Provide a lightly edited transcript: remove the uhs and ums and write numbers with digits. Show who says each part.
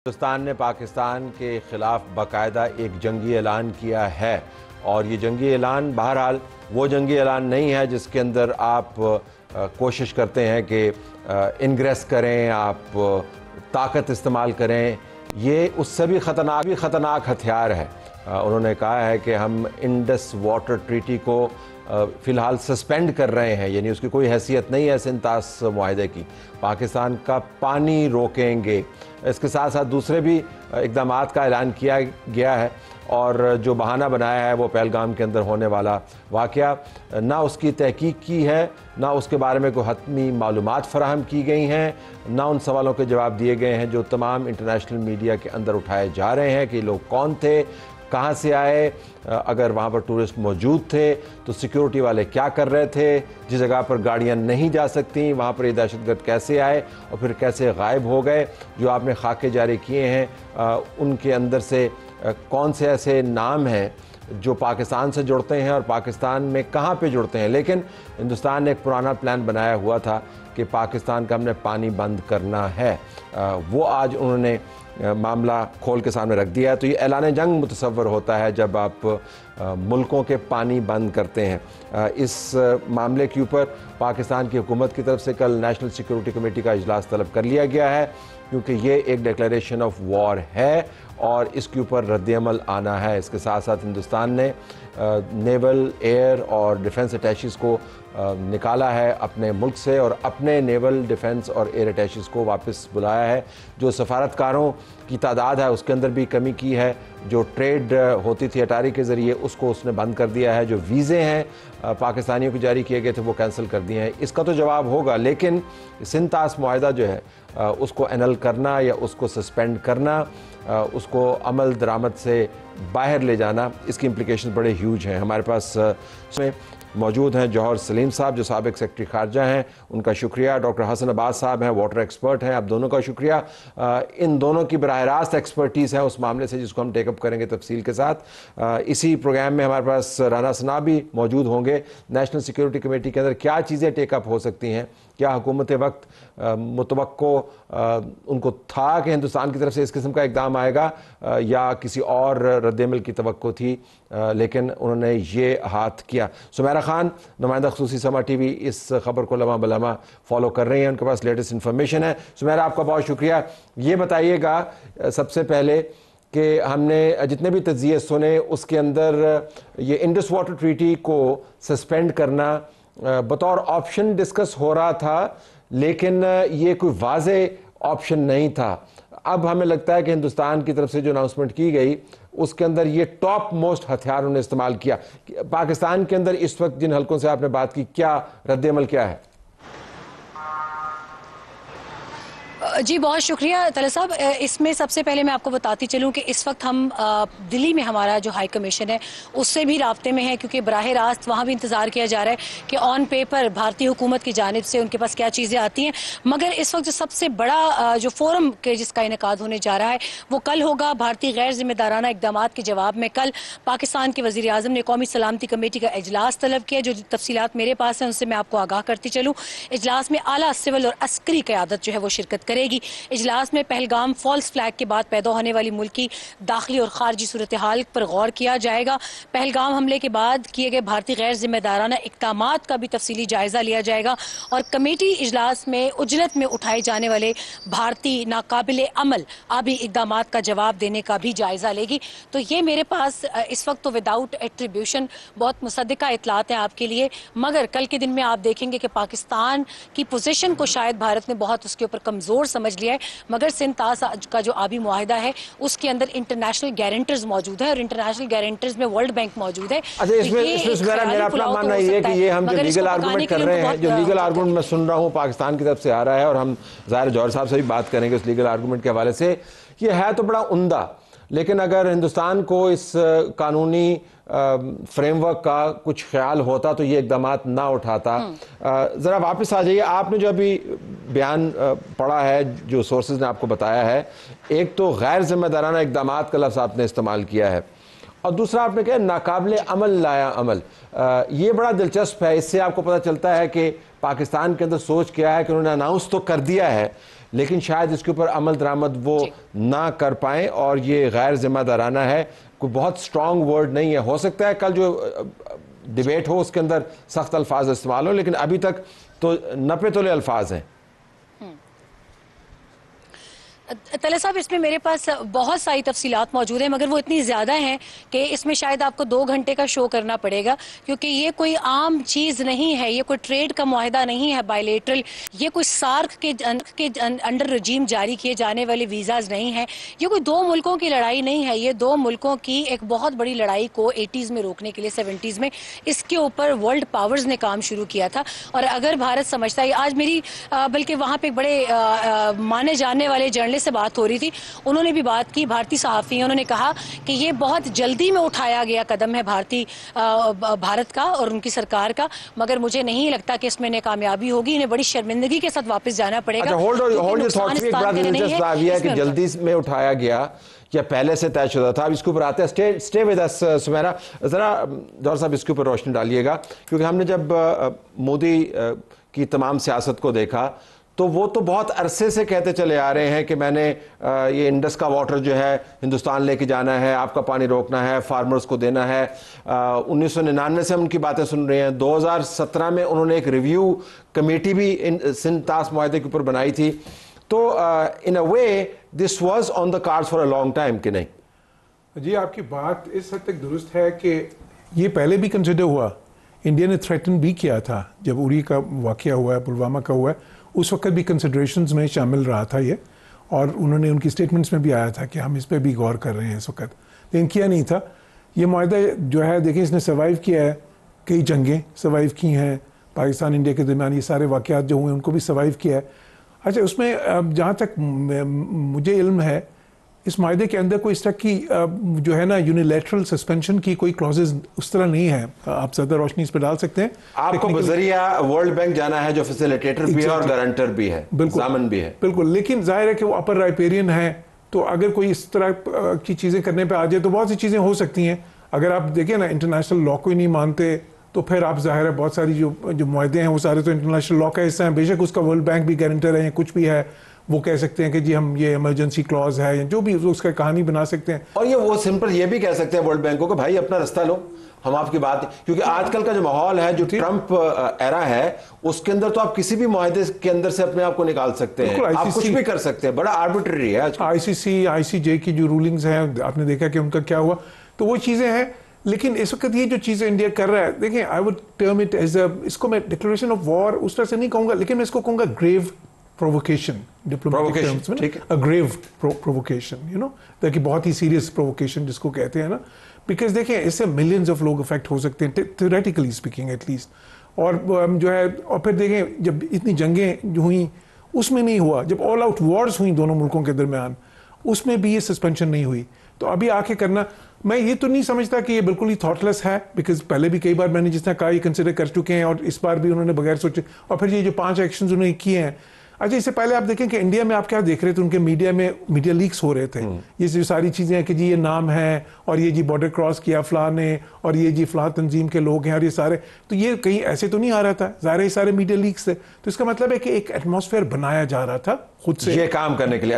Speaker 1: हिंदुस्तान ने पाकिस्तान के ख़िलाफ़ बाकायदा एक जंगी ऐलान किया है और ये जंगी ऐलान बहरहाल वो जंगी ऐलान नहीं है जिसके अंदर आप कोशिश करते हैं कि इंग्रेस करें, आप ताकत इस्तेमाल करें। ये उससे भी ख़तरनाक हथियार है। उन्होंने कहा है कि हम इंडस वाटर ट्रीटी को फ़िलहाल सस्पेंड कर रहे हैं, यानी उसकी कोई हैसियत नहीं है सिंतास मुआहदे की। पाकिस्तान का पानी रोकेंगे। इसके साथ साथ दूसरे भी इक़दामात का ऐलान किया गया है और जो बहाना बनाया है वो पहलगाम के अंदर होने वाला वाक़या, ना उसकी तहकीक की है, ना उसके बारे में कोई हतमी मालूमात फ़राहम की गई हैं, ना उन सवालों के जवाब दिए गए हैं जो तमाम इंटरनेशनल मीडिया के अंदर उठाए जा रहे हैं कि लोग कौन थे, कहाँ से आए, अगर वहाँ पर टूरिस्ट मौजूद थे तो सिक्योरिटी वाले क्या कर रहे थे, जिस जगह पर गाड़ियाँ नहीं जा सकती वहाँ पर ये दहशतगर्द कैसे आए और फिर कैसे गायब हो गए। जो आपने खाके जारी किए हैं उनके अंदर से कौन से ऐसे नाम हैं जो पाकिस्तान से जुड़ते हैं और पाकिस्तान में कहाँ पे जुड़ते हैं। लेकिन हिंदुस्तान ने एक पुराना प्लान बनाया हुआ था कि पाकिस्तान का हमने पानी बंद करना है। वो आज उन्होंने मामला खोल के सामने रख दिया है। तो ये ऐलान जंग मुतसव्वर होता है जब आप मुल्कों के पानी बंद करते हैं। इस मामले के ऊपर पाकिस्तान की हुकूमत की तरफ से कल नेशनल सिक्योरिटी कमेटी का इजलास तलब कर लिया गया है, क्योंकि ये एक डिक्लेरेशन ऑफ वॉर है और इसके ऊपर रद्दअमल आना है। इसके साथ साथ हिंदुस्तान ने नेवल, एयर और डिफेंस अटैचेस को निकाला है अपने मुल्क से और अपने नेवल, डिफेंस और एयर अटैचेस को वापस बुलाया है। जो सफारतकारों की तादाद है उसके अंदर भी कमी की है। जो ट्रेड होती थी अटारी के ज़रिए उसको उसने बंद कर दिया है। जो वीज़े हैं पाकिस्तानियों को जारी किए गए थे वो कैंसिल कर दिए हैं। इसका तो जवाब होगा, लेकिन सिंतास मुआहदा जो है उसको एनल करना या उसको सस्पेंड करना, उसको अमल दरामद से बाहर ले जाना, इसकी इम्प्लिकेशन बड़े ह्यूज हैं। हमारे पास इसमें मौजूद हैं जौहर सलीम साहब जो साबिक सेक्रेटरी खारजा हैं, उनका शुक्रिया। डॉक्टर हसन अब्बास साहब हैं, वाटर एक्सपर्ट हैं, आप दोनों का शुक्रिया। इन दोनों की बराह रास्त एक्सपर्टीज़ है उस मामले से जिसको हम टेकअप करेंगे तफसील के साथ। इसी प्रोग्राम में हमारे पास राना सना भी मौजूद होंगे। नेशनल सिक्योरिटी कमेटी के अंदर क्या चीज़ें टेकअप हो सकती हैं, क्या हुकूमत वक्त मुतवक्को उनको था कि हिंदुस्तान की तरफ से इस किस्म का इक़दाम आएगा या किसी और रद्दअमल की तवक्को थी, लेकिन उन्होंने ये हाथ किया। सुमेरा खान, नुमाइंदा ख़ुसूसी समा टीवी, इस खबर को लम्हा बलम्हा फॉलो कर रही हैं, उनके पास लेटेस्ट इन्फॉर्मेशन है। सुमेरा, आपका बहुत शुक्रिया। ये बताइएगा सबसे पहले कि हमने जितने भी तज्ज़िये सुने उसके अंदर ये इंडस वाटर ट्रीटी को सस्पेंड करना बतौर ऑप्शन डिस्कस हो रहा था, लेकिन ये कोई वाज़े ऑप्शन नहीं था। अब हमें लगता है कि हिंदुस्तान की तरफ से जो अनाउंसमेंट की गई उसके अंदर ये टॉप मोस्ट हथियार उन्होंने इस्तेमाल किया। पाकिस्तान के अंदर इस वक्त जिन हलकों से आपने बात की, क्या रद्दअमल क्या है?
Speaker 2: जी बहुत शुक्रिया तलत साहब। इसमें सबसे पहले मैं आपको बताती चलूं कि इस वक्त हम दिल्ली में हमारा जो हाई कमीशन है उससे भी राब्ते में है, क्योंकि बराह रास्त वहाँ भी इंतज़ार किया जा रहा है कि ऑन पेपर भारतीय हुकूमत की जानिब से उनके पास क्या चीज़ें आती हैं। मगर इस वक्त जो सबसे बड़ा जो फोरम के जिसका इनेकाद होने जा रहा है वो कल होगा। भारतीय गैर जिम्मेदाराना इकदाम के जवाब में कल पाकिस्तान के वज़ीर आज़म ने कौमी सलामती कमेटी का इजलास तलब किया। जो तफसीलात मेरे पास हैं उनसे मैं आपको आगाह करती चलूँ। इजलास में आला सिविल और अस्करी क़यादत जो है वो शिरकत करेगी। इजलास में पहलगाम फॉल्स फ्लैग के बाद पैदा होने वाली मुल्क की दाखिली और खारजी सूरत हाल पर गौर किया जाएगा। पहलगाम हमले के बाद किए गए भारतीय गैर जिम्मेदाराना इक़दामात का भी तफसीली जायजा लिया जाएगा और कमेटी इजलास में उजरत में उठाए जाने वाले भारतीय नाकाबिले अमल आबी इक़दामात का जवाब देने का भी जायजा लेगी। तो ये मेरे पास इस वक्त तो विदाउट एट्रीब्यूशन बहुत मुसद्दिका इतलात हैं आपके लिए, मगर कल के दिन में आप देखेंगे कि पाकिस्तान की पोजीशन को शायद भारत ने बहुत उसके ऊपर कमजोर समझ लिया है। मगर सिंतास का जो आबी मुआहिदा है उसके अंदर इंटरनेशनल गारंटर्स मौजूद है और इंटरनेशनल गारंटर्स में वर्ल्ड बैंक मौजूद है।
Speaker 1: अच्छा, इसमें मेरा अपना मानना ये है कि ये हम जो लीगल आर्गूमेंट कर रहे हैं, जो लीगल आर्गूमेंट मैं सुन रहा हूँ पाकिस्तान की तरफ से आ रहा है और हम ज़ाहिर जौहर साहब से भी बात करेंगे उस लीगल आर्गूमेंट के हवाले से, ये है तो बड़ा उम्दा, लेकिन अगर हिंदुस्तान को इस कानूनी फ्रेमवर्क का कुछ ख्याल होता तो ये इक़दामात ना उठाता। ज़रा वापस आ जाइए, आपने जो अभी बयान पढ़ा है, जो सोर्सेज ने आपको बताया है, एक तो गैर जिम्मेदाराना इक़दामात का लफ्ज़ आपने इस्तेमाल किया है और दूसरा आपने कहा नाकाबिले अमल लाया अमल। ये बड़ा दिलचस्प है। इससे आपको पता चलता है कि पाकिस्तान के अंदर सोच क्या है कि उन्होंने अनाउंस तो कर दिया है लेकिन शायद इसके ऊपर अमल दरामद वो ना कर पाएं, और ये गैर जिम्मेदाराना है, कोई बहुत स्ट्रॉन्ग वर्ड नहीं है। हो सकता है कल जो डिबेट हो उसके अंदर सख्त अल्फाज इस्तेमाल हो, लेकिन अभी तक तो नपे तोले अल्फाज हैं।
Speaker 2: तले साहब, इसमें मेरे पास बहुत सारी तफसीलात मौजूद हैं, मगर वो इतनी ज़्यादा हैं कि इसमें शायद आपको 2 घंटे का शो करना पड़ेगा, क्योंकि ये कोई आम चीज़ नहीं है, ये कोई ट्रेड का मुआहदा नहीं है बायलेटरल, ये कोई सार्क के अंडर रजीम जारी किए जाने वाले वीज़ाज नहीं है, ये कोई 2 मुल्कों की लड़ाई नहीं है, ये 2 मुल्कों की एक बहुत बड़ी लड़ाई को 80s में रोकने के लिए 70s में इसके ऊपर वर्ल्ड पावर्स ने काम शुरू किया था। और अगर भारत समझता है, आज मेरी बल्कि वहाँ पर बड़े माने जाने वाले जर्नलिस्ट से बात हो रही थी, उन्होंने भी बात की, भारतीय सहाफ़ी हैं, उन्होंने कहा कि ये बहुत जल्दी में उठाया गया कदम है भारत का और उनकी सरकार का, मगर मुझे नहीं लगता कि इसमें कामयाबी होगी, इन्हें बड़ी शर्मिंदगी के साथ वापस जाना पड़ेगा।
Speaker 1: कि जल्दी में उठाया गया या पहले से तयशुदा था, अब इसके ऊपर आते हैं। स्टे विद अस सुमेरा, जरा जौहर साहब इसके ऊपर रोशनी डालिएगा, क्योंकि हमने जब मोदी की तमाम सियासत को देखा तो वो तो बहुत अरसे से कहते चले आ रहे हैं कि मैंने ये इंडस का वाटर जो है हिंदुस्तान लेके जाना है, आपका पानी रोकना है, फार्मर्स को देना है। 1999 से हम उनकी बातें सुन रहे हैं। 2017 में उन्होंने एक रिव्यू कमेटी भी सिंध तास मुआहदे के ऊपर बनाई थी। तो in a way this was on the cards for a long time, कि नहीं?
Speaker 3: जी, आपकी बात इस हद तक दुरुस्त है कि ये पहले भी कंसिडर हुआ, इंडिया ने थ्रेटन भी किया था जब उरी का वाक़या हुआ है, पुलवामा का हुआ है, उस वक्त भी कंसिडरेशंस में शामिल रहा था ये, और उन्होंने उनकी स्टेटमेंट्स में भी आया था कि हम इस पर भी गौर कर रहे हैं इस वक्त, लेकिन किया नहीं था। ये मुआहदा जो है, देखिए, इसने सर्वाइव किया है, कई जंगें सर्वाइव की हैं, पाकिस्तान इंडिया के दरमियान ये सारे वाक़यात जो हुए उनको भी सर्वाइव किया है। अच्छा, उसमें जहाँ तक मुझे इल्म है, इस मुआहदे के अंदर कोई इस तरह की जो है ना यूनिलैटरल सस्पेंशन की कोई क्लॉजेज उस तरह नहीं है। आप ज़्यादा रोशनी इस पर डाल सकते हैं।
Speaker 1: आपको बजरिया वर्ल्ड बैंक जाना है, जो फैसिलिटेटर भी है और गारंटर भी है, जामन भी है।
Speaker 3: बिल्कुल, लेकिन जाहिर है कि वो अपर राइपेरियन है, तो अगर कोई इस तरह की चीज़ें करने पर आ जाए तो बहुत सी चीज़ें हो सकती हैं। अगर आप देखें ना, इंटरनेशनल लॉ को ही नहीं मानते, तो फिर आप जाहिर है बहुत सारी जो मुआहदे हैं वो सारे तो इंटरनेशनल लॉ का हिस्सा हैं। बेशक उसका वर्ल्ड बैंक भी गारंटर है या कुछ भी है, वो कह सकते हैं कि जी हम ये इमरजेंसी क्लॉज है या जो भी उसका कहानी बना सकते हैं।
Speaker 1: और ये वो सिंपल ये भी कह सकते हैं वर्ल्ड बैंक को कि भाई अपना रास्ता लो, हम आपकी बात, क्योंकि आजकल का जो माहौल है, जो ट्रंप एरा है, उसके अंदर तो आप किसी भी मुआहदे के अंदर से अपने आप को निकाल सकते हैं, आप कुछ भी कर सकते हैं, बड़ा आर्बिट्ररी है।
Speaker 3: आईसीसी, आईसीजे की जो रूलिंग्स हैं, आपने देखा कि उनका क्या हुआ, तो वो चीज़ें हैं। लेकिन इस वक्त ये जो चीज़ें इंडिया कर रहा है, देखिए, I would term it as इसको मैं डिक्लेरेशन ऑफ वॉर उस तरह से नहीं कहूँगा, लेकिन मैं इसको कहूँगा ग्रेव प्रोवोकेशन, डिप्लोमेटिक टर्म्स में, a grave provocation, you know, ताकि बहुत ही सीरियस प्रोवोकेशन जिसको कहते हैं ना, बिकॉज देखें, इससे मिलियंस ऑफ लोग अफेक्ट हो सकते हैं, थ्योरेटिकली स्पीकिंग एटलीस्ट। और जो है, और फिर देखें, जब इतनी जंगें जो हुई उसमें नहीं हुआ, जब ऑल आउट वॉर्स हुई दोनों मुल्कों के दरमियान, उसमें भी ये सस्पेंशन नहीं हुई। तो अभी आके करना, मैं ये तो नहीं समझता कि ये बिल्कुल ही थॉटलेस है, बिकॉज पहले भी कई बार मैंने जिस तरह कहा, ये कंसिडर कर चुके हैं, और इस बार भी उन्होंने बगैर सोचे, और फिर ये जो 5 एक्शंस उन्होंने किए हैं। अच्छा, इससे पहले आप देखें कि इंडिया में आप क्या देख रहे थे, उनके मीडिया लीक्स हो रहे थे, ये जो सारी चीज़ें हैं कि जी ये नाम है, और ये जी बॉर्डर क्रॉस किया फलां ने, और ये जी फलां तंजीम के लोग हैं, और ये सारे, तो ये कहीं ऐसे तो नहीं आ रहा था, ज़ाहिर है सारे मीडिया लीक्स थे। तो इसका मतलब है कि एक एटमॉस्फेयर बनाया जा रहा था खुद से
Speaker 1: ये काम करने के लिए।